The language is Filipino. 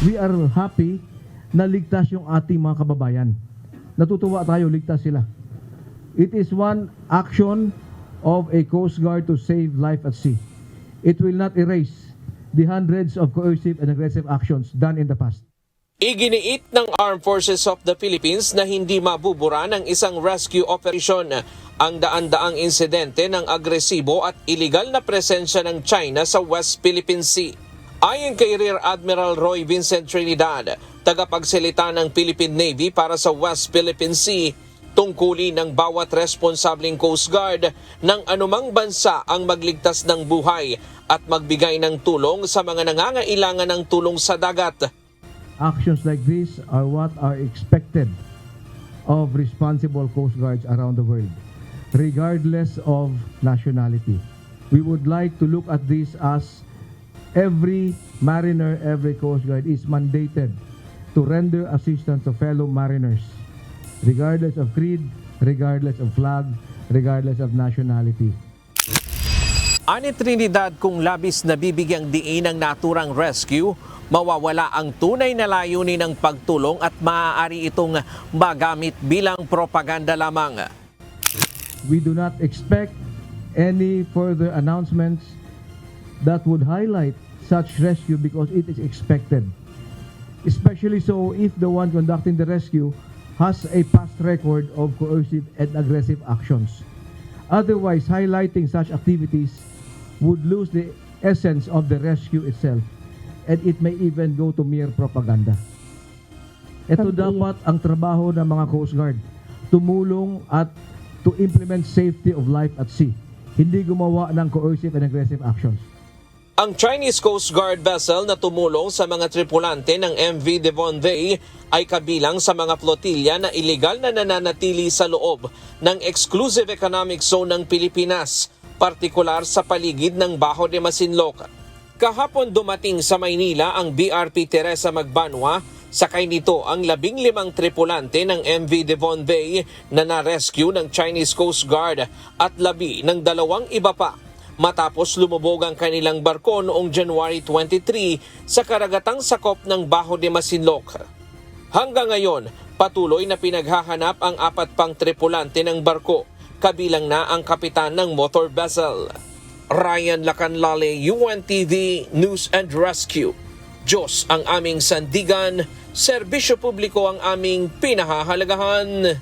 we are happy na ligtas yung ating mga kababayan. Natutuwa tayo, ligtas sila. It is one action of a Coast Guard to save life at sea. It will not erase the hundreds of coercive and aggressive actions done in the past. Iginiit ng Armed Forces of the Philippines na hindi mabubura ng isang rescue operation ang daan-daang insidente ng agresibo at iligal na presensya ng China sa West Philippine Sea. Ayon kay Rear Admiral Roy Vincent Trinidad, tagapagsalita ng Philippine Navy para sa West Philippine Sea, tungkulin ng bawat responsabling Coast Guard ng anumang bansa ang magligtas ng buhay at magbigay ng tulong sa mga nangangailangan ng tulong sa dagat. Actions like this are what are expected of responsible Coast Guards around the world, regardless of nationality. We would like to look at this as every mariner, every Coast Guard is mandated to render assistance to fellow mariners, regardless of creed, regardless of flag, regardless of nationality. Ani Trinidad, kung labis na bibigyang diin ang naturang rescue, mawawala ang tunay na layunin ng pagtulong at maaari itong magamit bilang propaganda lamang. We do not expect any further announcements that would highlight such rescue because it is expected. Especially so if the one conducting the rescue has a past record of coercive and aggressive actions. Otherwise, highlighting such activities would lose the essence of the rescue itself, and it may even go to mere propaganda. Ito dapat ang trabaho ng mga Coast Guard, tumulong at to implement safety of life at sea, hindi gumawa ng coercive and aggressive actions. Ang Chinese Coast Guard vessel na tumulong sa mga tripulante ng MV Devon Bay ay kabilang sa mga flotilya na iligal na nananatili sa loob ng Exclusive Economic Zone ng Pilipinas, partikular sa paligid ng Bajo de Masinloc. Kahapon dumating sa Maynila ang BRP Teresa Magbanwa, sakay nito ang 15 tripulante ng MV Devon Bay na na-rescue ng Chinese Coast Guard at 12 ng dalawang iba pa matapos lumubog ang kanilang barko noong January 23 sa karagatang sakop ng Bajo de Masinloc. Hanggang ngayon, patuloy na pinaghahanap ang 4 pang tripulante ng barko, kabilang na ang kapitan ng motor vessel. Ryan Lacanlale, UNTV News and Rescue. Diyos ang aming sandigan, serbisyo publiko ang aming pinahahalagahan.